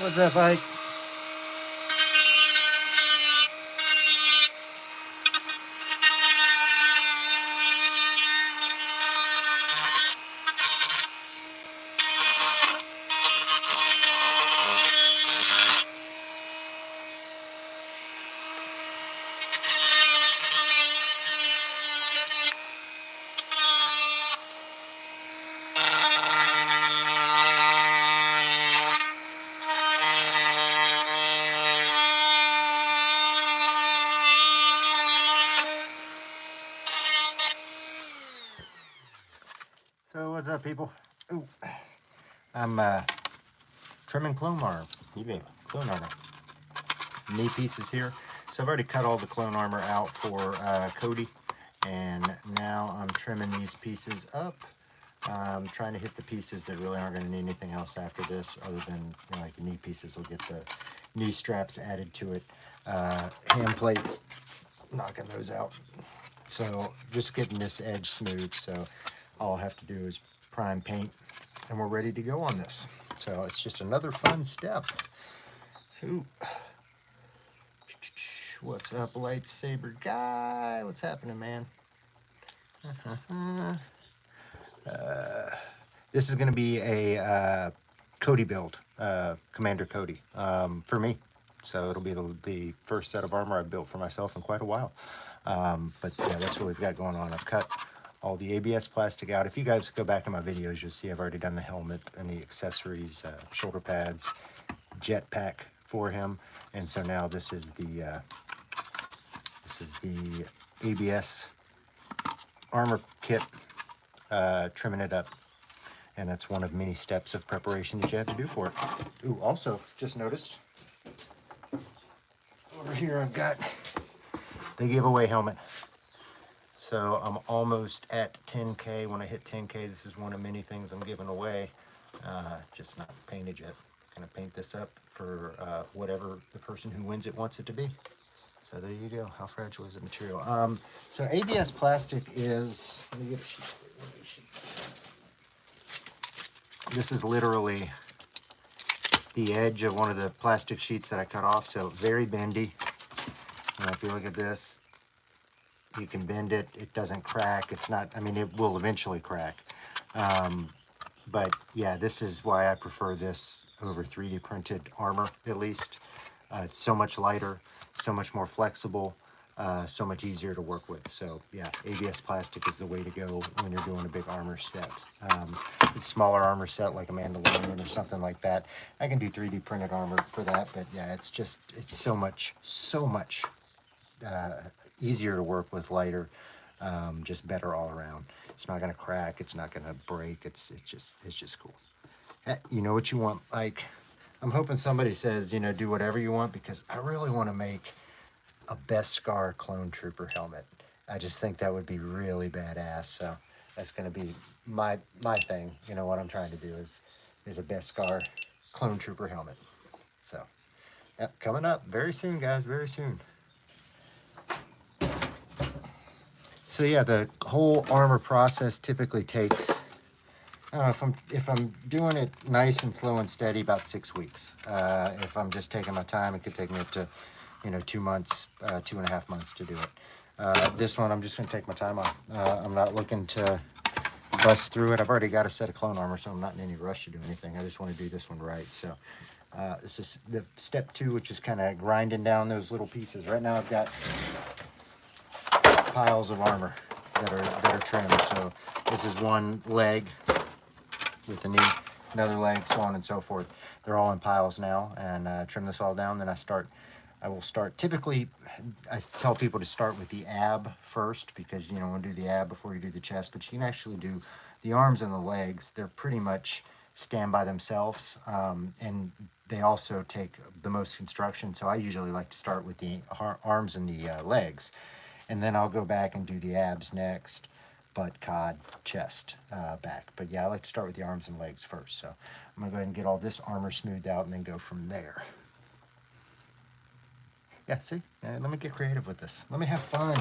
What's up, Ike? So what's up, people? Ooh, I'm trimming clone armor. Clone armor. Knee pieces here. So I've already cut all the clone armor out for Cody, and now I'm trimming these pieces up. I'm trying to hit the pieces that really aren't going to need anything else after this, other than, you know, like the knee pieces will get the knee straps added to it. Hand plates, knocking those out. So just getting this edge smooth. So all I have to do is prime paint, and we're ready to go on this. So it's just another fun step. Ooh. What's up, lightsaber guy? What's happening, man? This is going to be a Cody build, Commander Cody, for me. So it'll be the first set of armor I've built for myself in quite a while. But yeah, that's what we've got going on. I've cut all the ABS plastic out. If you guys go back in my videos, you'll see I've already done the helmet and the accessories, shoulder pads, jetpack for him. And so now this is the ABS armor kit, trimming it up. And that's one of many steps of preparation that you have to do for it. Ooh, also, just noticed, over here I've got the giveaway helmet. So I'm almost at 10K. When I hit 10K, this is one of many things I'm giving away. Just not painted yet. Gonna paint this up for whatever the person who wins it wants it to be. So there you go. How fragile is the material? So ABS plastic is, let me get a sheet for you. Let me sheet. This is literally the edge of one of the plastic sheets that I cut off, so very bendy. And if you look at this, you can bend it. It doesn't crack. It's not, I mean, it will eventually crack. But yeah, this is why I prefer this over 3D printed armor, at least. It's so much lighter, so much more flexible, so much easier to work with. So yeah, ABS plastic is the way to go when you're doing a big armor set. A smaller armor set like a Mandalorian or something like that, I can do 3D printed armor for that. But yeah, it's so much easier to work with, lighter, just better all around. It's not gonna crack, it's not gonna break, it's just cool. You know what you want, like, I'm hoping somebody says, you know, do whatever you want, because I really want to make a Beskar clone trooper helmet. I just think that would be really badass. So that's gonna be my thing. You know, what I'm trying to do is a Beskar clone trooper helmet. So yep, coming up very soon, guys, very soon. So yeah, the whole armor process typically takes, I don't know, if I'm doing it nice and slow and steady, about 6 weeks. If I'm just taking my time, it could take me up to, you know, 2 months, 2.5 months to do it. This one, I'm just gonna take my time on. I'm not looking to bust through it. I've already got a set of clone armor, so I'm not in any rush to do anything. I just want to do this one right. So this is the step 2, which is kind of grinding down those little pieces. Right now I've got piles of armor that are trimmed. So this is one leg with the knee, another leg, so on and so forth. They're all in piles now, and trim this all down. Then I will start, typically I tell people to start with the ab first, because you don't want to do the ab before you do the chest, but you can actually do the arms and the legs. They're pretty much stand by themselves, and they also take the most construction. So I usually like to start with the arms and the legs, and then I'll go back and do the abs next, butt, cod, chest, back. But yeah, I like to start with the arms and legs first. So I'm gonna go ahead and get all this armor smoothed out and then go from there. Yeah, see, let me get creative with this. Let me have fun.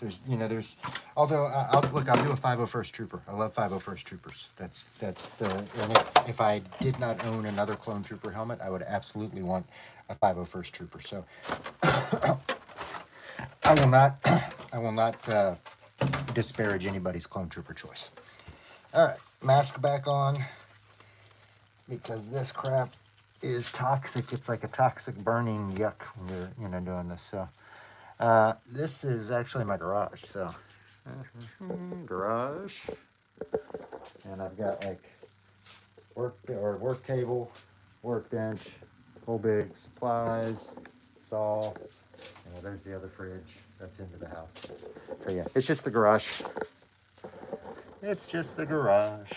There's, although I'll look, I'll do a 501st Trooper. I love 501st Troopers. That's the, and if I did not own another clone trooper helmet, I would absolutely want a 501st Trooper. So I will not, I will not disparage anybody's clone trooper choice. All right, mask back on, because this crap is toxic. It's like a toxic burning yuck when you're doing this. So this is actually my garage. So garage, and I've got like work table, workbench, whole big supplies, saw. There's the other fridge. That's into the house. So yeah, it's just the garage. It's just the garage.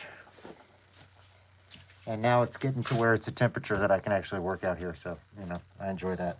And now it's getting to where it's a temperature that I can actually work out here. So, I enjoy that.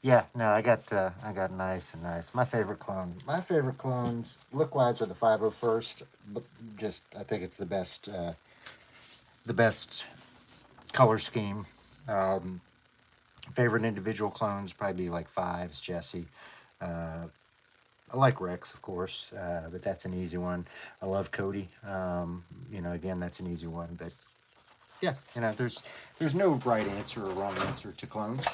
Yeah, no, I got nice and nice. My favorite clones, look-wise, are the 501st. But I think it's the best color scheme. Favorite individual clones probably be like Fives, Jesse. I like Rex, of course, but that's an easy one. I love Cody. Again, that's an easy one. But yeah, there's no right answer or wrong answer to clones.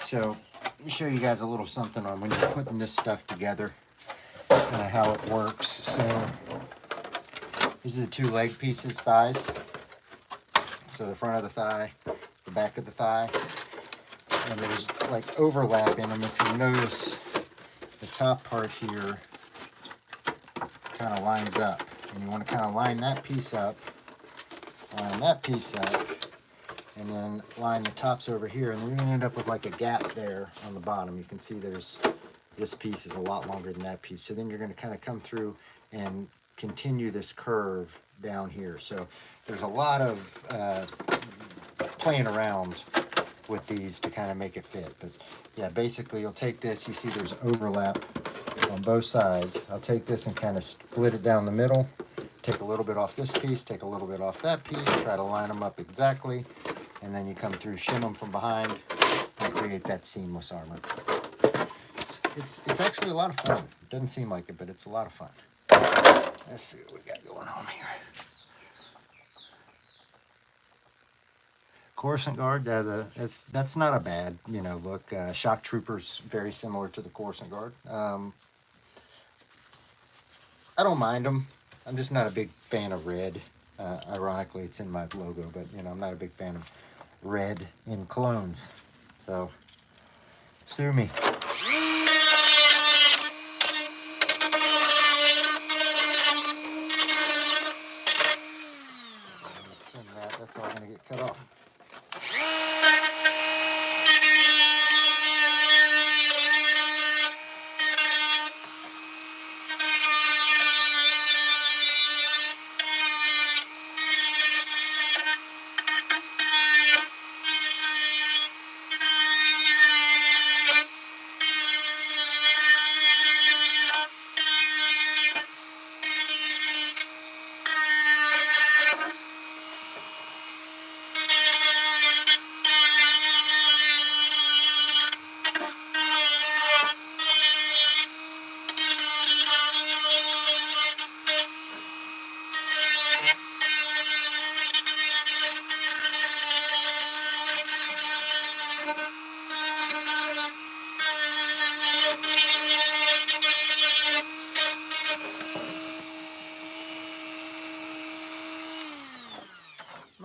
So let me show you guys a little something on when you're putting this stuff together, kind of how it works. So these are the two leg pieces, thighs. So the front of the thigh, the back of the thigh, and there's like overlap in them. If you notice, the top part here kind of lines up, and you want to kind of line that piece up, and then line the tops over here, and then you're going to end up with like a gap there on the bottom. You can see this piece is a lot longer than that piece. So then you're going to kind of come through and continue this curve down here. So there's a lot of playing around with these to kind of make it fit. But yeah, basically you'll take this, you see there's overlap on both sides. I'll take this and kind of split it down the middle, take a little bit off this piece, take a little bit off that piece, try to line them up exactly, and then you come through, shim them from behind, and create that seamless armor. It's actually a lot of fun. It doesn't seem like it, but it's a lot of fun. Let's see what we got going on here. Coruscant Guard, that's not a bad, look. Shock Troopers, very similar to the Coruscant Guard. I don't mind them. I'm just not a big fan of red. Ironically, it's in my logo, but I'm not a big fan of red in clones. So, sue me. That's all going to get cut off.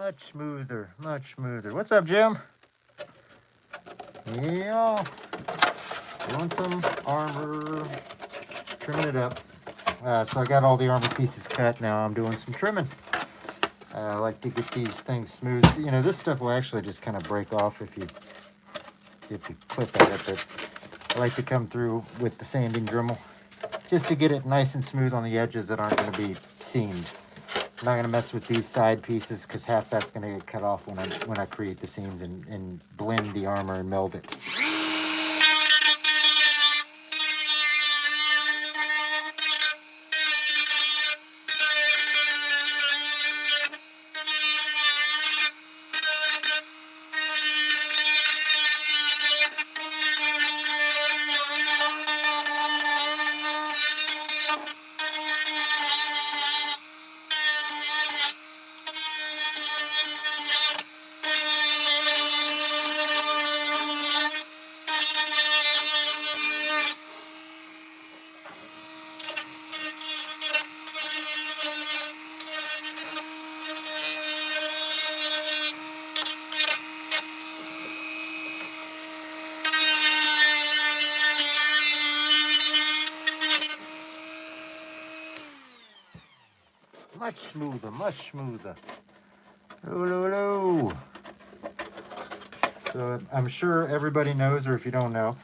Much smoother, much smoother. What's up, Jim? Yeah, doing some armor, trimming it up. So I got all the armor pieces cut. Now I'm doing some trimming. I like to get these things smooth. You know, this stuff will actually just kind of break off if you clip at it, but I like to come through with the sanding Dremel just to get it nice and smooth on the edges that aren't going to be seamed. I'm not going to mess with these side pieces because half that's going to get cut off when I create the seams and blend the armor and meld it. Much smoother, much smoother. Hello. So I'm sure everybody knows, or if you don't know,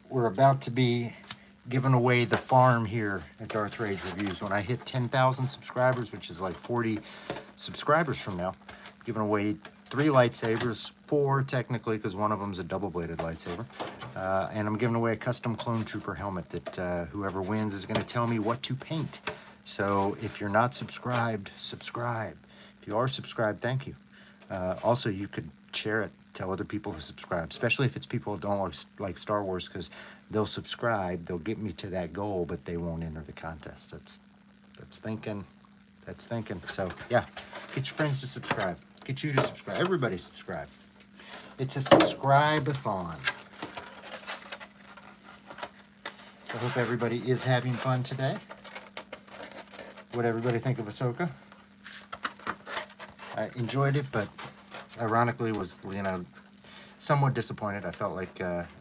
we're about to be giving away the farm here at Darth Rage Reviews. When I hit 10,000 subscribers, which is like 40 subscribers from now, I'm giving away 3 lightsabers, 4 technically, because one of them's a double-bladed lightsaber. And I'm giving away a custom Clone Trooper helmet that whoever wins is going to tell me what to paint. So if you're not subscribed, subscribe. If you are subscribed, thank you. Also, you could share it, tell other people to subscribe, especially if it's people who don't like Star Wars, because they'll subscribe, they'll get me to that goal, but they won't enter the contest. That's thinking. So yeah, get your friends to subscribe. Get you to subscribe. Everybody subscribe. It's a subscribe-a-thon. So I hope everybody is having fun today. What'd everybody think of Ahsoka? I enjoyed it, but ironically was, you know, somewhat disappointed. I felt like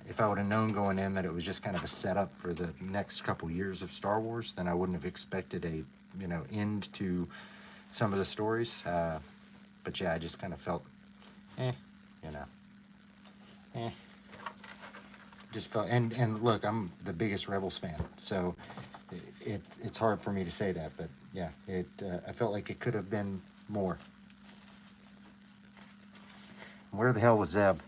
if I would have known going in that it was just kind of a setup for the next couple years of Star Wars, then I wouldn't have expected a, you know, end to some of the stories. But yeah, I just kind of felt, you know, just felt, and look, I'm the biggest Rebels fan, so it's hard for me to say that, but yeah, I felt like it could have been more. Where the hell was Zeb?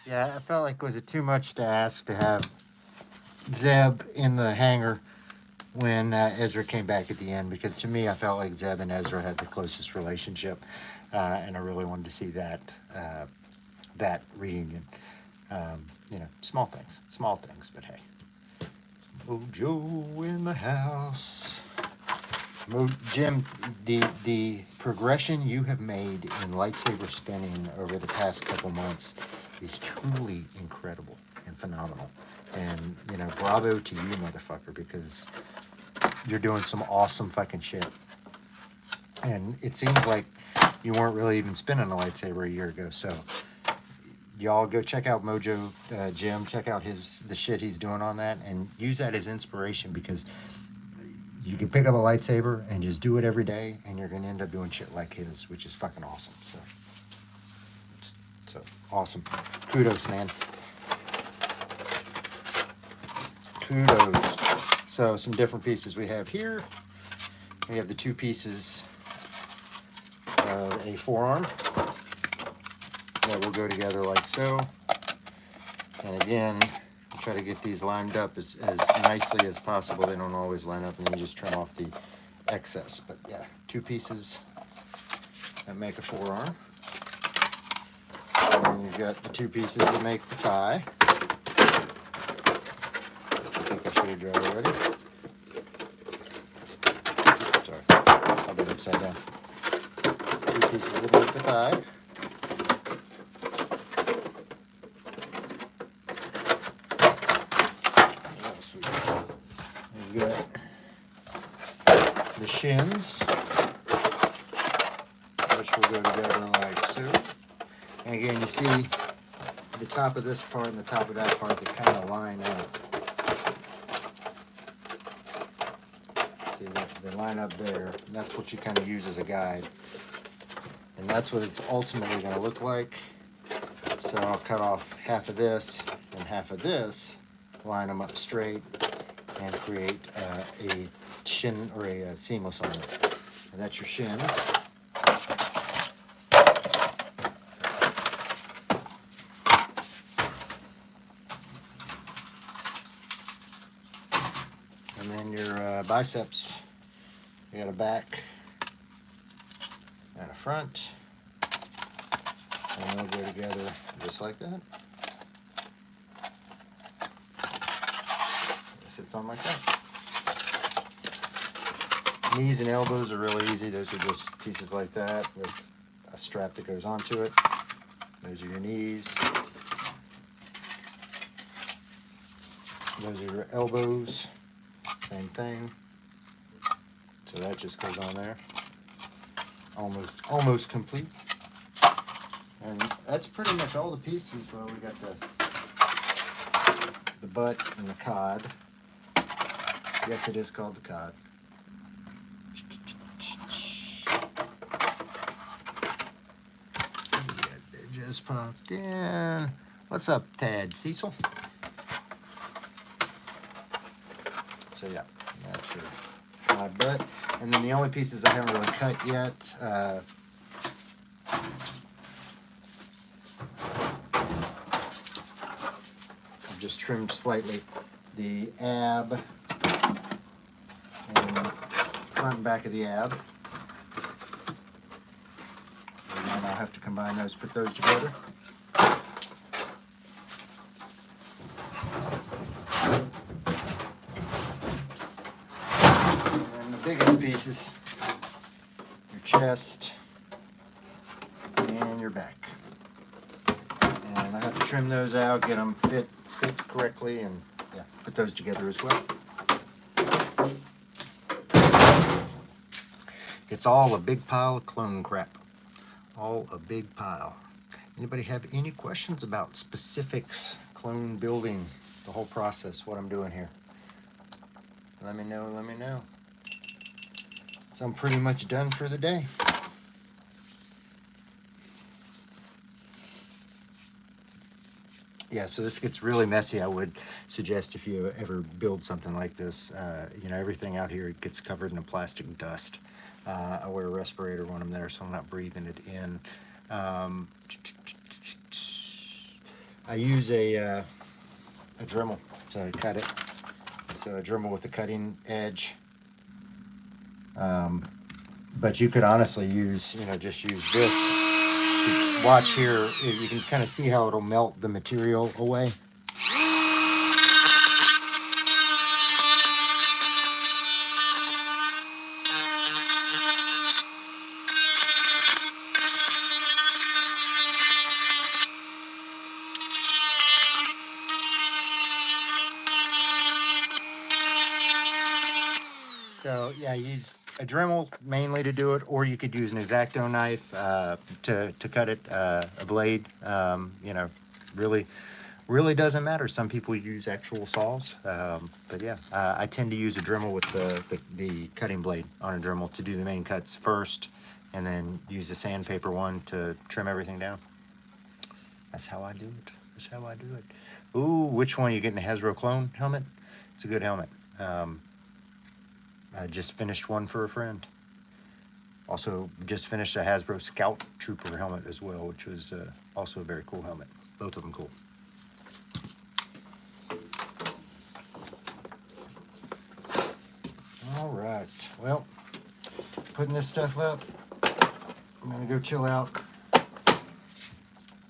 Yeah, I felt like, was it too much to ask to have Zeb in the hangar when Ezra came back at the end? Because to me, I felt like Zeb and Ezra had the closest relationship, and I really wanted to see that reunion. You know, small things, but hey. Mojo in the house. Jim, the progression you have made in lightsaber spinning over the past couple months is truly incredible and phenomenal. And, you know, bravo to you, motherfucker, because you're doing some awesome fucking shit. And it seems like you weren't really even spinning a lightsaber a year ago. So, y'all go check out Mojo Jim. Check out the shit he's doing on that, and use that as inspiration, because you can pick up a lightsaber and just do it every day, and you're gonna end up doing shit like his, which is fucking awesome. So awesome. Kudos, man. Kudos. So some different pieces we have here. We have the two pieces of a forearm that will go together like so. And again, try to get these lined up as nicely as possible. They don't always line up, and you just trim off the excess. But yeah, two pieces that make a forearm. And then you've got the two pieces that make the thigh. I think I should have drawn already. Sorry, I've been upside down. Two pieces that make the thigh. We've got the shins, which will go together like so. And again, you see the top of this part and the top of that part, they kind of line up. See, they line up there. And that's what you kind of use as a guide. And that's what it's ultimately going to look like. So I'll cut off half of this and half of this, line them up straight, and create a shin or a seamless armor. And that's your shins. And then your biceps. You got a back and a front. And they'll go together just like that. It sits on like that. Knees and elbows are really easy. Those are just pieces like that with a strap that goes onto it. Those are your knees. Those are your elbows. Same thing. So that just goes on there. Almost complete. And that's pretty much all the pieces. Well, we got the butt and the cod. Yes, it is called the cod. It just popped in. What's up, Tad Cecil? So yeah, that's your cod butt. And then the only pieces I haven't really cut yet, I've just trimmed slightly the ab and front and back of the ab. And then I'll have to combine those, put those together. And then the biggest pieces, your chest and your back. And I have to trim those out, get them fit correctly, and yeah, put those together as well. It's all a big pile of clone crap. All a big pile. Anybody have any questions about specifics, clone building, the whole process, what I'm doing here? Let me know, let me know. So I'm pretty much done for the day. Yeah, so this gets really messy. I would suggest if you ever build something like this, you know, everything out here gets covered in a plastic dust. I wear a respirator when I'm there, so I'm not breathing it in. I use a Dremel to cut it. So a Dremel with a cutting edge. But you could honestly use, just use this. Watch here, you can kind of see how it'll melt the material away. So yeah, use a Dremel mainly to do it, or you could use an X-Acto knife to cut it, a blade. Really doesn't matter. Some people use actual saws, but yeah, I tend to use a Dremel with the cutting blade on a Dremel to do the main cuts first, and then use the sandpaper one to trim everything down. That's how I do it. That's how I do it. Ooh, which one? You getting the Hasbro clone helmet? It's a good helmet. I just finished one for a friend. Also, just finished a Hasbro Scout Trooper helmet as well, which was also a very cool helmet. Both of them cool. All right, well, putting this stuff up. I'm gonna go chill out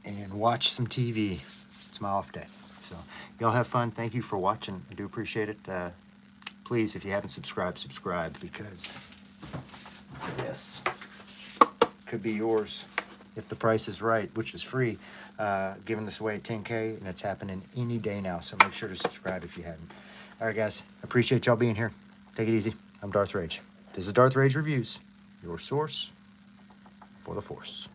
and watch some TV. It's my off day. So y'all have fun. Thank you for watching. I do appreciate it. Please, if you haven't subscribed, subscribe, because this could be yours if the price is right, which is free. Giving this away at 10K, and it's happening any day now, so make sure to subscribe if you haven't. All right, guys, appreciate y'all being here. Take it easy. I'm Darth Rage. This is Darth Rage Reviews, your source for the Force.